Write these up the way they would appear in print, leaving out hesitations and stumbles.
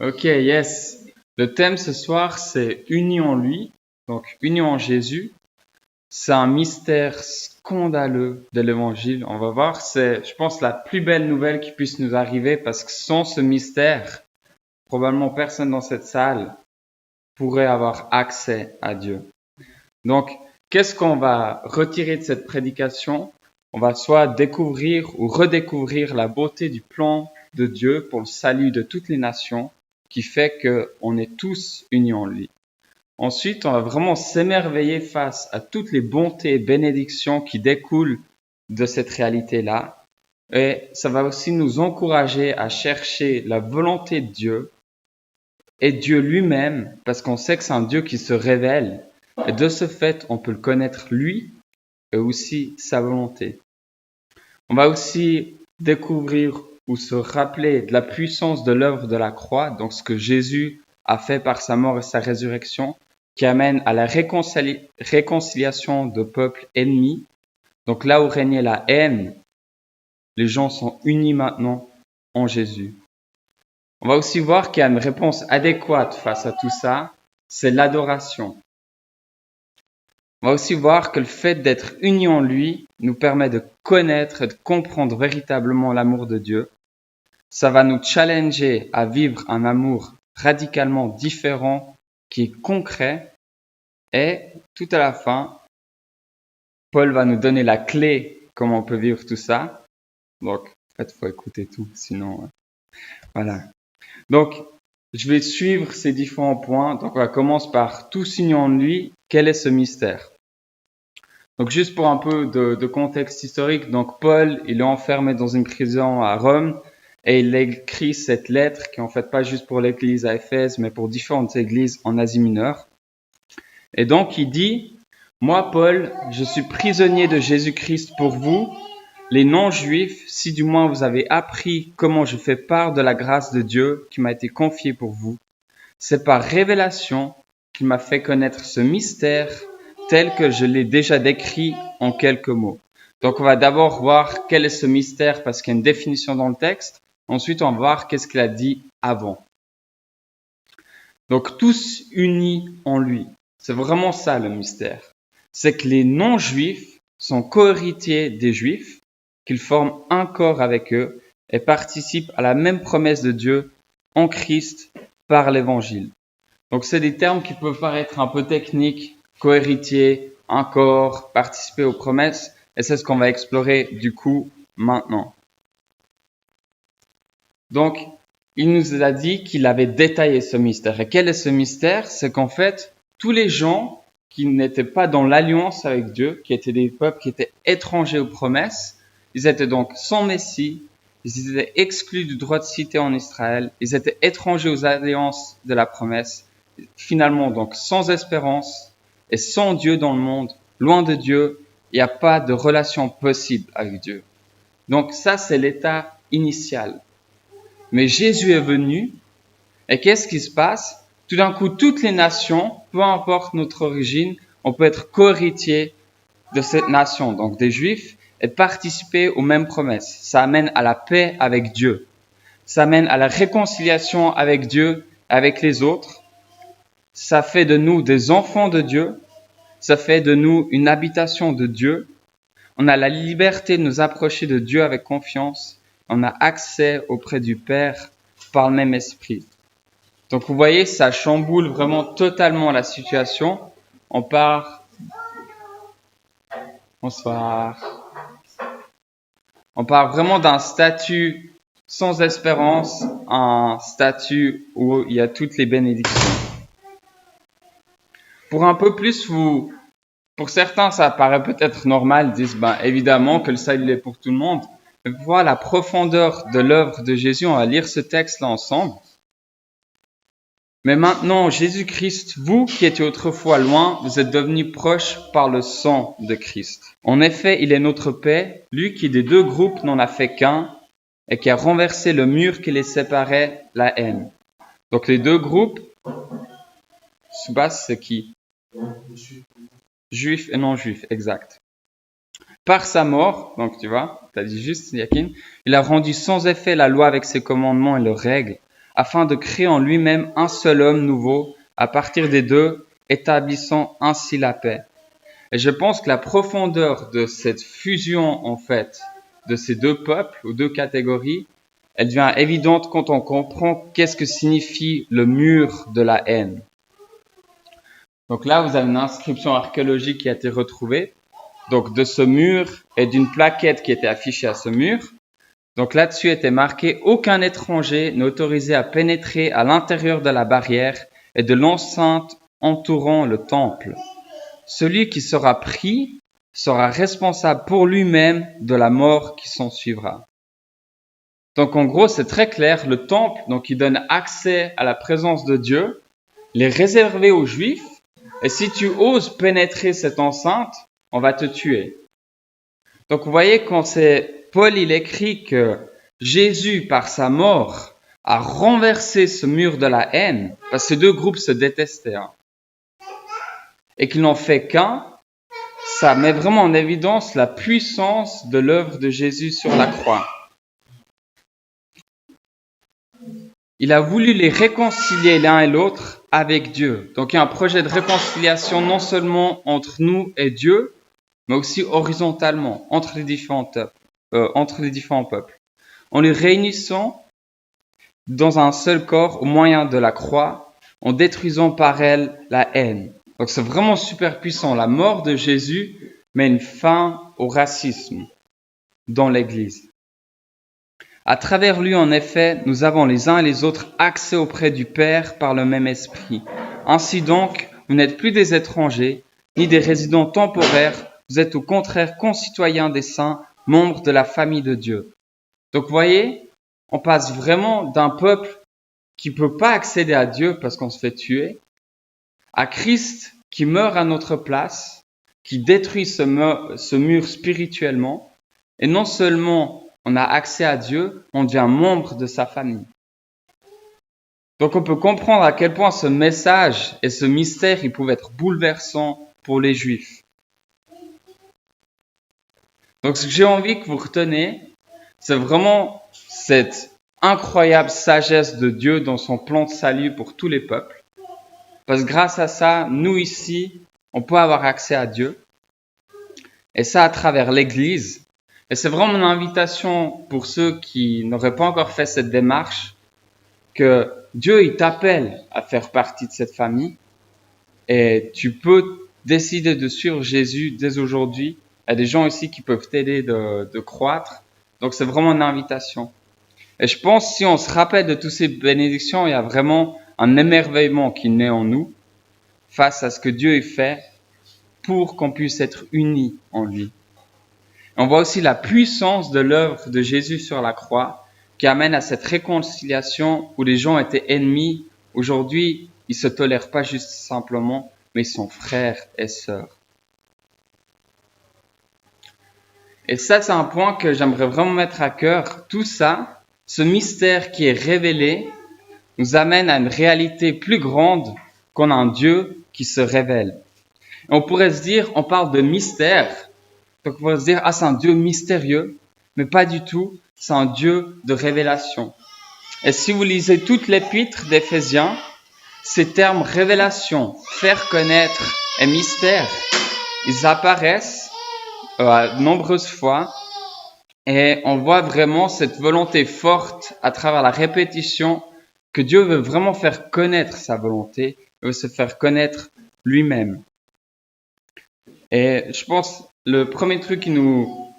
Ok, yes. Le thème ce soir, c'est unis en lui, donc unis en Jésus. C'est un mystère scandaleux de l'évangile. On va voir, c'est, je pense, la plus belle nouvelle qui puisse nous arriver parce que sans ce mystère, probablement personne dans cette salle pourrait avoir accès à Dieu. Donc, qu'est-ce qu'on va retirer de cette prédication? On va soit découvrir ou redécouvrir la beauté du plan de Dieu pour le salut de toutes les nations, qui fait qu'on est tous unis en lui. Ensuite, on va vraiment s'émerveiller face à toutes les bontés et bénédictions qui découlent de cette réalité-là. Et ça va aussi nous encourager à chercher la volonté de Dieu et Dieu lui-même, parce qu'on sait que c'est un Dieu qui se révèle. Et de ce fait, on peut le connaître lui et aussi sa volonté. On va aussi découvrir ou se rappeler de la puissance de l'œuvre de la croix, donc ce que Jésus a fait par sa mort et sa résurrection, qui amène à la réconciliation de peuples ennemis. Donc là où régnait la haine, les gens sont unis maintenant en Jésus. On va aussi voir qu'il y a une réponse adéquate face à tout ça, c'est l'adoration. On va aussi voir que le fait d'être unis en lui nous permet de connaître et de comprendre véritablement l'amour de Dieu. Ça va nous challenger à vivre un amour radicalement différent, qui est concret. Et tout à la fin, Paul va nous donner la clé comment on peut vivre tout ça. Donc, en fait, il faut écouter tout, sinon, voilà. Donc, je vais suivre ces différents points. Donc, on va commencer par tous unis en lui. Quel est ce mystère? Donc, juste pour un peu de contexte historique, donc Paul, il est enfermé dans une prison à Rome et il écrit cette lettre qui est en fait pas juste pour l'église à Éphèse, mais pour différentes églises en Asie mineure. Et donc, il dit, moi, Paul, je suis prisonnier de Jésus-Christ pour vous, les non-juifs, si du moins vous avez appris comment je fais part de la grâce de Dieu qui m'a été confiée pour vous. C'est par révélation qu'il m'a fait connaître ce mystère tel que je l'ai déjà décrit en quelques mots. Donc, on va d'abord voir quel est ce mystère parce qu'il y a une définition dans le texte. Ensuite, on va voir qu'est-ce qu'il a dit avant. Donc, tous unis en lui. C'est vraiment ça le mystère. C'est que les non-juifs sont co-héritiers des juifs, qu'ils forment un corps avec eux et participent à la même promesse de Dieu en Christ par l'évangile. Donc, c'est des termes qui peuvent paraître un peu techniques, co-héritier, un corps, participer aux promesses, et c'est ce qu'on va explorer du coup maintenant. Donc, il nous a dit qu'il avait détaillé ce mystère. Et quel est ce mystère? C'est qu'en fait, tous les gens qui n'étaient pas dans l'alliance avec Dieu, qui étaient des peuples qui étaient étrangers aux promesses, ils étaient donc sans Messie, ils étaient exclus du droit de cité en Israël, ils étaient étrangers aux alliances de la promesse, finalement donc sans espérance et sans Dieu dans le monde, loin de Dieu, il n'y a pas de relation possible avec Dieu. Donc ça, c'est l'état initial. Mais Jésus est venu, et qu'est-ce qui se passe? Tout d'un coup, toutes les nations, peu importe notre origine, on peut être co-héritier de cette nation, donc des Juifs, et participer aux mêmes promesses. Ça amène à la paix avec Dieu. Ça amène à la réconciliation avec Dieu, avec les autres. Ça fait de nous des enfants de Dieu. Ça fait de nous une habitation de Dieu. On a la liberté de nous approcher de Dieu avec confiance. On a accès auprès du Père par le même esprit. Donc vous voyez, ça chamboule vraiment totalement la situation. On part... Bonsoir. On part vraiment d'un statut sans espérance à un statut où il y a toutes les bénédictions. Pour un peu plus pour certains, ça paraît peut-être normal, ils disent, évidemment que le salut est pour tout le monde. Mais pour voir la profondeur de l'œuvre de Jésus, on va lire ce texte-là ensemble. Mais maintenant, Jésus-Christ, vous qui étiez autrefois loin, vous êtes devenus proches par le sang de Christ. En effet, il est notre paix, lui qui des deux groupes n'en a fait qu'un, et qui a renversé le mur qui les séparait, la haine. Donc les deux groupes, c'est qui? Juifs et non-juifs, exact. Par sa mort, donc tu vois, t'as dit juste, Yakin, il a rendu sans effet la loi avec ses commandements et leurs règles, afin de créer en lui-même un seul homme nouveau à partir des deux, établissant ainsi la paix. Et je pense que la profondeur de cette fusion, en fait, de ces deux peuples ou deux catégories, elle devient évidente quand on comprend qu'est-ce que signifie le mur de la haine. Donc là, vous avez une inscription archéologique qui a été retrouvée. Donc de ce mur et d'une plaquette qui était affichée à ce mur. Donc là-dessus était marqué « Aucun étranger n'est autorisé à pénétrer à l'intérieur de la barrière et de l'enceinte entourant le temple. Celui qui sera pris sera responsable pour lui-même de la mort qui s'en suivra. » Donc en gros, c'est très clair, le temple, donc il donne accès à la présence de Dieu, il est réservé aux Juifs, et si tu oses pénétrer cette enceinte, on va te tuer. Donc vous voyez, quand c'est Paul, il écrit que Jésus, par sa mort, a renversé ce mur de la haine, parce que ces deux groupes se détestaient, et qu'ils n'en fait qu'un, ça met vraiment en évidence la puissance de l'œuvre de Jésus sur la croix. Il a voulu les réconcilier l'un et l'autre avec Dieu. Donc il y a un projet de réconciliation non seulement entre nous et Dieu, mais aussi horizontalement entre les différents peuples. En les réunissant dans un seul corps au moyen de la croix, en détruisant par elle la haine. Donc c'est vraiment super puissant. La mort de Jésus met une fin au racisme dans l'Église. À travers lui, en effet, nous avons les uns et les autres accès auprès du Père par le même esprit. Ainsi donc, vous n'êtes plus des étrangers, ni des résidents temporaires, vous êtes au contraire concitoyens des saints, membres de la famille de Dieu. Donc vous voyez, on passe vraiment d'un peuple qui ne peut pas accéder à Dieu parce qu'on se fait tuer, à Christ qui meurt à notre place, qui détruit ce mur spirituellement, et non seulement on a accès à Dieu, on devient membre de sa famille. Donc on peut comprendre à quel point ce message et ce mystère, ils pouvaient être bouleversants pour les Juifs. Donc ce que j'ai envie que vous reteniez, c'est vraiment cette incroyable sagesse de Dieu dans son plan de salut pour tous les peuples. Parce que grâce à ça, nous ici, on peut avoir accès à Dieu. Et ça à travers l'Église. Et c'est vraiment une invitation pour ceux qui n'auraient pas encore fait cette démarche, que Dieu, il t'appelle à faire partie de cette famille. Et tu peux décider de suivre Jésus dès aujourd'hui. Il y a des gens ici qui peuvent t'aider de croître. Donc c'est vraiment une invitation. Et je pense, si on se rappelle de toutes ces bénédictions, il y a vraiment un émerveillement qui naît en nous face à ce que Dieu a fait pour qu'on puisse être unis en lui. On voit aussi la puissance de l'œuvre de Jésus sur la croix qui amène à cette réconciliation où les gens étaient ennemis. Aujourd'hui, ils se tolèrent pas juste simplement, mais ils sont frères et sœurs. Et ça, c'est un point que j'aimerais vraiment mettre à cœur. Tout ça, ce mystère qui est révélé, nous amène à une réalité plus grande qu'on a un Dieu qui se révèle. Et on pourrait se dire, on parle de mystère, donc on pourrait se dire, c'est un Dieu mystérieux, mais pas du tout, c'est un Dieu de révélation. Et si vous lisez toute l'épître d'Éphésiens, ces termes révélation, faire connaître et mystère, ils apparaissent de nombreuses fois et on voit vraiment cette volonté forte à travers la répétition que Dieu veut vraiment faire connaître sa volonté, il veut se faire connaître lui-même. Et je pense le premier truc qui nous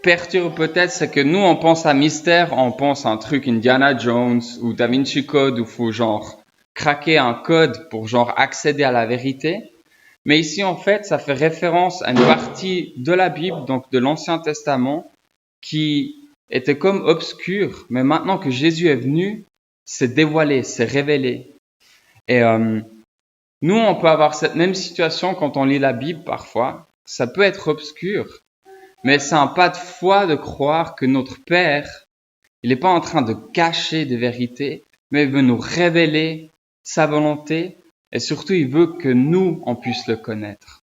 perturbe peut-être, c'est que nous on pense à mystère, on pense à un truc Indiana Jones ou Da Vinci Code où faut genre craquer un code pour genre accéder à la vérité. Mais ici, en fait, ça fait référence à une partie de la Bible, donc de l'Ancien Testament, qui était comme obscure, mais maintenant que Jésus est venu, c'est dévoilé, c'est révélé. Et nous, on peut avoir cette même situation quand on lit la Bible parfois. Ça peut être obscur, mais c'est un pas de foi de croire que notre Père, il n'est pas en train de cacher des vérités, mais il veut nous révéler sa volonté. Et surtout, il veut que nous, on puisse le connaître.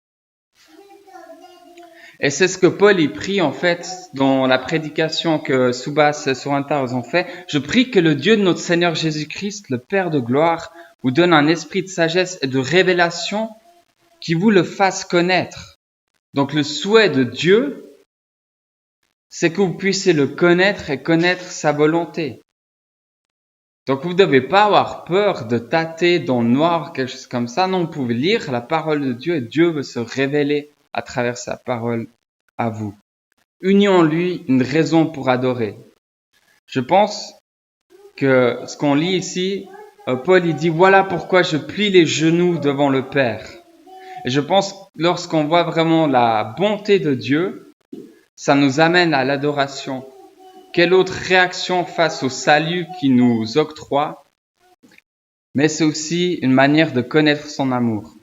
Et c'est ce que Paul y prie en fait dans la prédication que Soubas et Sorantas ont fait. Je prie que le Dieu de notre Seigneur Jésus-Christ, le Père de gloire, vous donne un esprit de sagesse et de révélation qui vous le fasse connaître. Donc le souhait de Dieu, c'est que vous puissiez le connaître et connaître sa volonté. Donc vous ne devez pas avoir peur de tâter dans le noir, quelque chose comme ça. Non, vous pouvez lire la parole de Dieu et Dieu veut se révéler à travers sa parole à vous. Unis en lui une raison pour adorer. Je pense que ce qu'on lit ici, Paul il dit voilà pourquoi je plie les genoux devant le Père. Et je pense lorsqu'on voit vraiment la bonté de Dieu, ça nous amène à l'adoration. Quelle autre réaction face au salut qu'il nous octroie? Mais c'est aussi une manière de connaître son amour.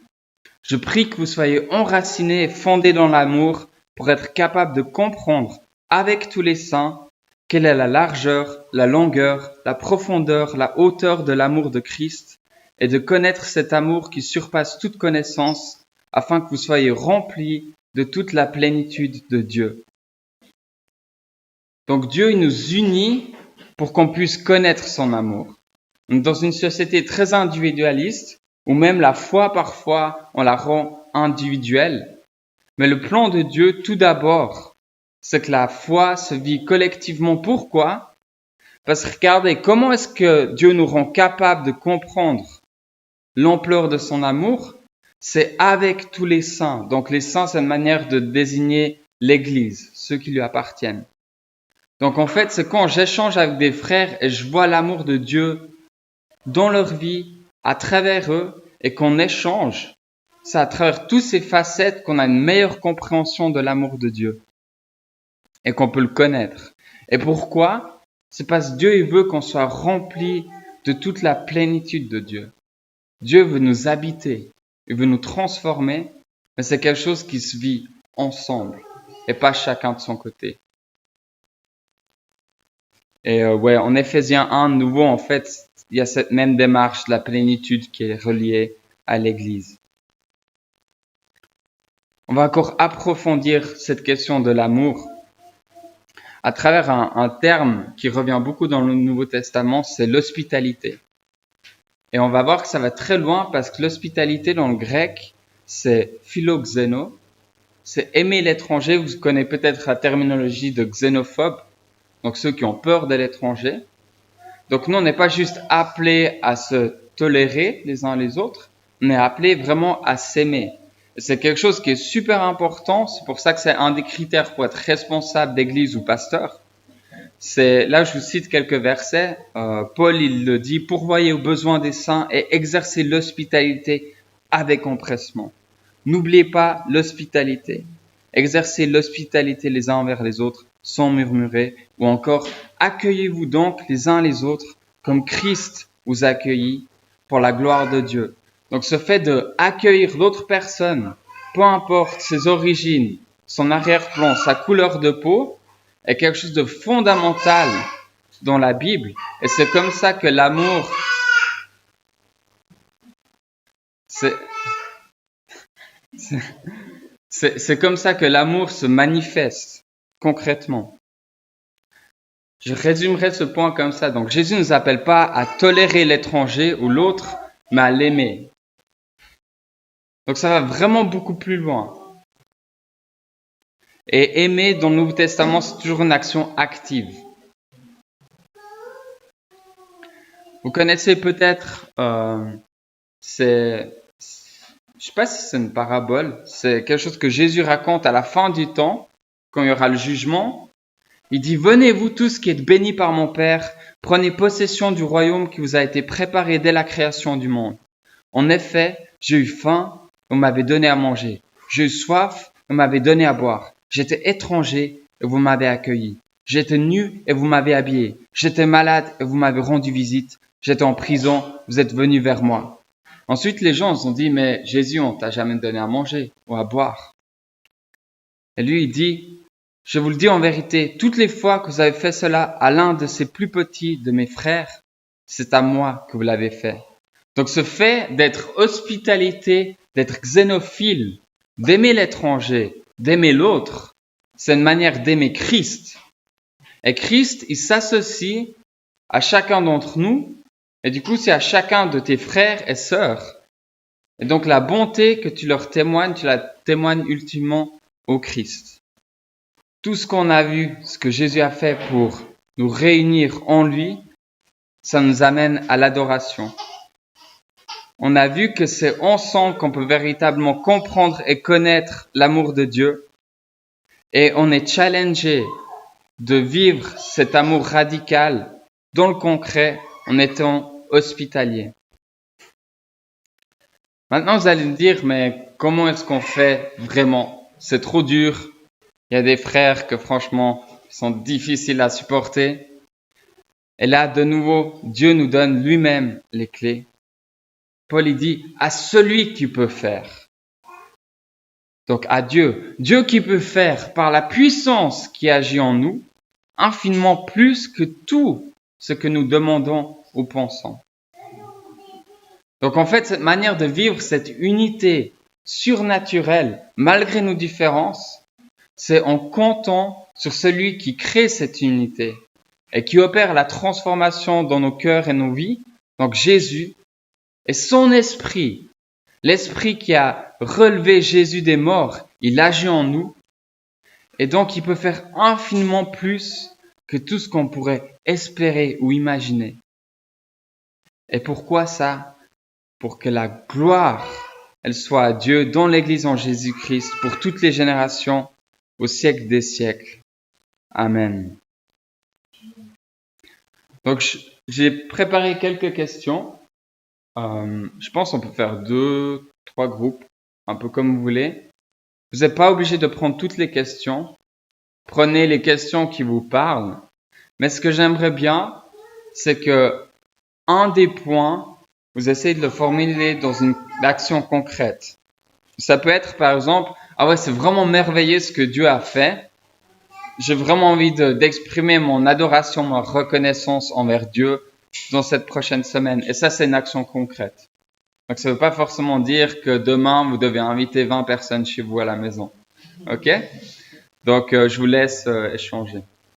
Je prie que vous soyez enracinés et fondés dans l'amour pour être capables de comprendre avec tous les saints quelle est la largeur, la longueur, la profondeur, la hauteur de l'amour de Christ et de connaître cet amour qui surpasse toute connaissance afin que vous soyez remplis de toute la plénitude de Dieu. Donc Dieu il nous unit pour qu'on puisse connaître son amour. Dans une société très individualiste, où même la foi parfois on la rend individuelle, mais le plan de Dieu tout d'abord, c'est que la foi se vit collectivement. Pourquoi? Parce que regardez, comment est-ce que Dieu nous rend capables de comprendre l'ampleur de son amour? C'est avec tous les saints. Donc les saints, c'est une manière de désigner l'Église, ceux qui lui appartiennent. Donc en fait, c'est quand j'échange avec des frères et je vois l'amour de Dieu dans leur vie, à travers eux, et qu'on échange, c'est à travers toutes ces facettes qu'on a une meilleure compréhension de l'amour de Dieu et qu'on peut le connaître. Et pourquoi? C'est parce que Dieu il veut qu'on soit rempli de toute la plénitude de Dieu. Dieu veut nous habiter, il veut nous transformer, mais c'est quelque chose qui se vit ensemble et pas chacun de son côté. Et en Éphésiens 1, de nouveau, en fait, il y a cette même démarche de la plénitude qui est reliée à l'Église. On va encore approfondir cette question de l'amour à travers un terme qui revient beaucoup dans le Nouveau Testament, c'est l'hospitalité. Et on va voir que ça va très loin parce que l'hospitalité dans le grec, c'est philoxéno, c'est aimer l'étranger. Vous connaissez peut-être la terminologie de xénophobe, donc ceux qui ont peur de l'étranger. Donc nous, on n'est pas juste appelés à se tolérer les uns les autres, on est appelés vraiment à s'aimer. Et c'est quelque chose qui est super important, c'est pour ça que c'est un des critères pour être responsable d'église ou pasteur. C'est, là je vous cite quelques versets, Paul il le dit, pourvoyez aux besoins des saints et exercez l'hospitalité avec empressement. N'oubliez pas l'hospitalité. Exercez l'hospitalité les uns envers les autres sans murmurer, ou encore accueillez-vous donc les uns les autres comme Christ vous accueillit pour la gloire de Dieu. Donc ce fait de accueillir l'autre personne, peu importe ses origines, son arrière-plan, sa couleur de peau, est quelque chose de fondamental dans la Bible. Et c'est comme ça que l'amour, c'est comme ça que l'amour se manifeste concrètement. Je résumerai ce point comme ça. Donc Jésus ne nous appelle pas à tolérer l'étranger ou l'autre, mais à l'aimer. Donc ça va vraiment beaucoup plus loin. Et aimer dans le Nouveau Testament, c'est toujours une action active. Vous connaissez peut-être, je sais pas si c'est une parabole, c'est quelque chose que Jésus raconte à la fin du temps, quand il y aura le jugement. Il dit, venez vous tous qui êtes bénis par mon Père, prenez possession du royaume qui vous a été préparé dès la création du monde. En effet, j'ai eu faim, vous m'avez donné à manger. J'ai eu soif, vous m'avez donné à boire. J'étais étranger et vous m'avez accueilli. J'étais nu et vous m'avez habillé. J'étais malade et vous m'avez rendu visite. J'étais en prison, vous êtes venus vers moi. Ensuite, les gens se sont dit, mais Jésus, on t'a jamais donné à manger ou à boire. Et lui, il dit, je vous le dis en vérité, toutes les fois que vous avez fait cela à l'un de ces plus petits de mes frères, c'est à moi que vous l'avez fait. Donc ce fait d'être hospitalité, d'être xénophile, d'aimer l'étranger, d'aimer l'autre, c'est une manière d'aimer Christ. Et Christ, il s'associe à chacun d'entre nous, et du coup, c'est à chacun de tes frères et sœurs. Et donc, la bonté que tu leur témoignes, tu la témoignes ultimement au Christ. Tout ce qu'on a vu, ce que Jésus a fait pour nous réunir en lui, ça nous amène à l'adoration. On a vu que c'est ensemble qu'on peut véritablement comprendre et connaître l'amour de Dieu. Et on est challengé de vivre cet amour radical dans le concret en étant hospitalier. Maintenant, vous allez me dire, mais comment est-ce qu'on fait vraiment? C'est trop dur. Il y a des frères que franchement sont difficiles à supporter. Et là, de nouveau, Dieu nous donne lui-même les clés. Paul, il dit, à celui qui peut faire. Donc, à Dieu. Dieu qui peut faire par la puissance qui agit en nous, infiniment plus que tout ce que nous demandons ou pensons. Donc, en fait, cette manière de vivre cette unité surnaturelle, malgré nos différences, c'est en comptant sur celui qui crée cette unité et qui opère la transformation dans nos cœurs et nos vies, donc Jésus, et son esprit, l'esprit qui a relevé Jésus des morts, il agit en nous, et donc il peut faire infiniment plus que tout ce qu'on pourrait espérer ou imaginer. Et pourquoi ça? Pour que la gloire, elle soit à Dieu dans l'Église en Jésus-Christ pour toutes les générations, au siècle des siècles. Amen. Donc, j'ai préparé quelques questions. Je pense qu'on peut faire 2, 3 groupes, un peu comme vous voulez. Vous n'êtes pas obligé de prendre toutes les questions. Prenez les questions qui vous parlent. Mais ce que j'aimerais bien, c'est que un des points, vous essayez de le formuler dans une action concrète. Ça peut être, par exemple, ah ouais, c'est vraiment merveilleux ce que Dieu a fait. J'ai vraiment envie d'exprimer mon adoration, ma reconnaissance envers Dieu dans cette prochaine semaine. Et ça, c'est une action concrète. Donc, ça ne veut pas forcément dire que demain, vous devez inviter 20 personnes chez vous à la maison. OK? Donc, je vous laisse échanger.